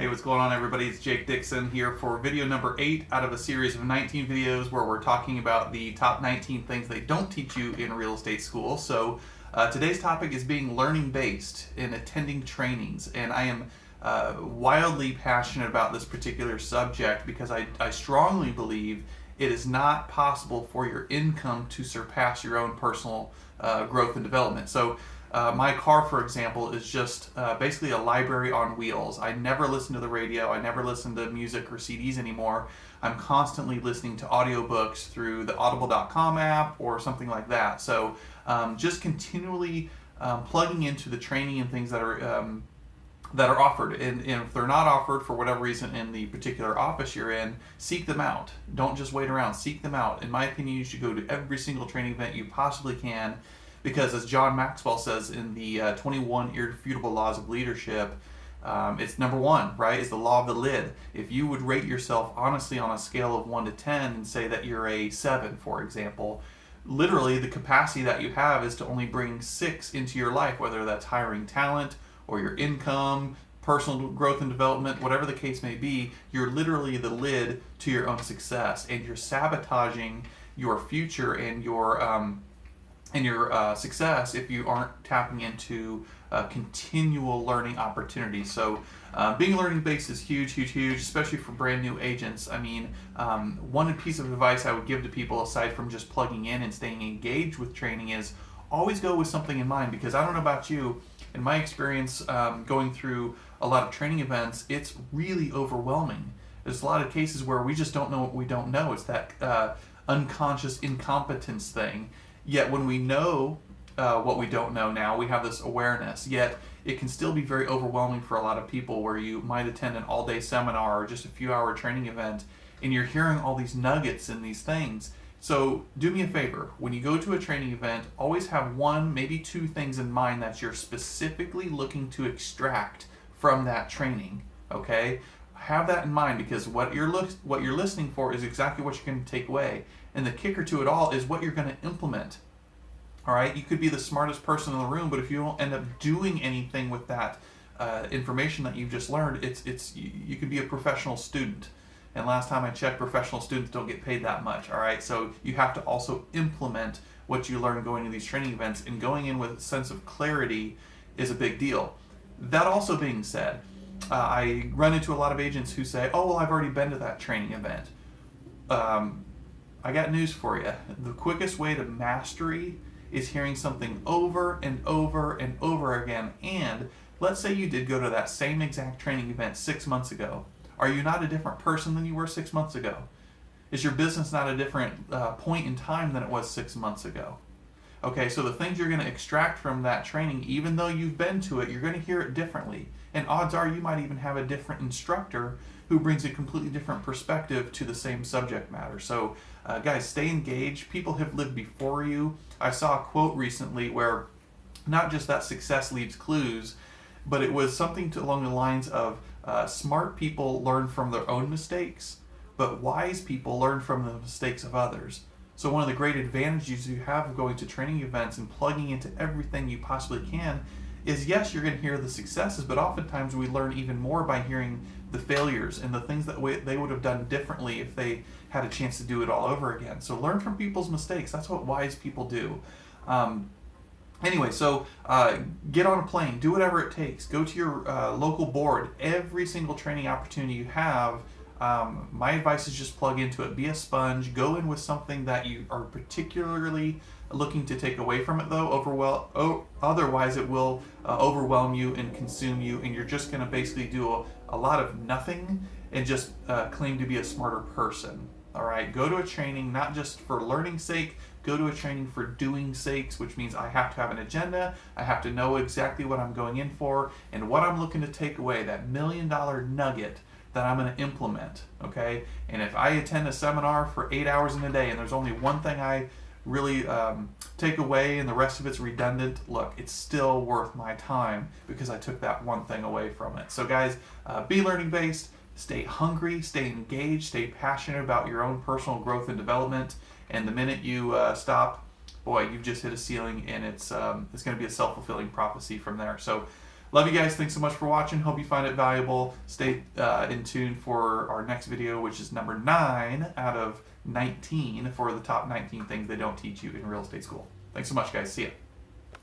Hey, what's going on, everybody? It's Jake Dixon here for video number 8 out of a series of 19 videos where we're talking about the top 19 things they don't teach you in real estate school. So today's topic is being learning-based in attending trainings, and I am wildly passionate about this particular subject because I strongly believe it is not possible for your income to surpass your own personal growth and development. So my car, for example, is just basically a library on wheels. I never listen to the radio. I never listen to music or CDs anymore. I'm constantly listening to audiobooks through the audible.com app or something like that. So just continually plugging into the training and things that are offered. And if they're not offered for whatever reason in the particular office you're in, seek them out. Don't just wait around. Seek them out. In my opinion, you should go to every single training event you possibly can. Because as John Maxwell says in the 21 Irrefutable Laws of Leadership, it's number 1, right, is the law of the lid. If you would rate yourself honestly on a scale of 1 to 10 and say that you're a 7, for example, literally the capacity that you have is to only bring 6 into your life, whether that's hiring talent or your income, personal growth and development, whatever the case may be. You're literally the lid to your own success, and you're sabotaging your future and your success if you aren't tapping into continual learning opportunities. So being learning-based is huge, especially for brand new agents. I mean, one piece of advice I would give to people, aside from just plugging in and staying engaged with training, is always go with something in mind. Because I don't know about you, in my experience going through a lot of training events, it's really overwhelming. There's a lot of cases where we just don't know what we don't know. It's that unconscious incompetence thing. Yet when we know what we don't know now, we have this awareness. Yet it can still be very overwhelming for a lot of people, where you might attend an all-day seminar or just a few-hour training event, and you're hearing all these nuggets and these things. So do me a favor. When you go to a training event, always have 1, maybe 2 things in mind that you're specifically looking to extract from that training, okay? Have that in mind, because what you're listening for is exactly what you're going to take away. And the kicker to it all is what you're going to implement. All right, you could be the smartest person in the room, but if you don't end up doing anything with that information that you've just learned, you could be a professional student. And last time I checked, professional students don't get paid that much. All right, so you have to also implement what you learn going to these training events, and going in with a sense of clarity is a big deal. That also being said, I run into a lot of agents who say, "Oh, well, I've already been to that training event." I got news for you. The quickest way to mastery is hearing something over and over and over again. And let's say you did go to that same exact training event 6 months ago. Are you not a different person than you were 6 months ago? Is your business not a different point in time than it was 6 months ago? Okay, so the things you're going to extract from that training, even though you've been to it, you're going to hear it differently. And odds are you might even have a different instructor who brings a completely different perspective to the same subject matter. So guys, stay engaged. People have lived before you. I saw a quote recently where not just that success leaves clues, but it was something along the lines of smart people learn from their own mistakes, but wise people learn from the mistakes of others. So one of the great advantages you have of going to training events and plugging into everything you possibly can is, yes, you're going to hear the successes, but oftentimes we learn even more by hearing the failures and the things that they would have done differently if they had a chance to do it all over again. So learn from people's mistakes. That's what wise people do. Anyway, so get on a plane, do whatever it takes. Go to your local board. Every single training opportunity you have, my advice is just plug into it. Be a sponge. Go in with something that you are particularly looking to take away from it, though. Otherwise, it will overwhelm you and consume you, and you're just going to basically do a lot of nothing and just claim to be a smarter person. All right, go to a training not just for learning's sake. Go to a training for doing sakes, which means I have to have an agenda. I have to know exactly what I'm going in for and what I'm looking to take away, that $1 million nugget that I'm going to implement, okay? And if I attend a seminar for 8 hours in a day and there's only one thing I really take away and the rest of it's redundant, look, it's still worth my time because I took that one thing away from it. So guys, be learning-based, stay hungry, stay engaged, stay passionate about your own personal growth and development. And the minute you stop, boy, you've just hit a ceiling, and it's going to be a self-fulfilling prophecy from there. So Love you guys. Thanks so much for watching. Hope you find it valuable. Stay in tune for our next video, which is number 9 out of 19 for the top 19 things they don't teach you in real estate school. Thanks so much, guys. See ya.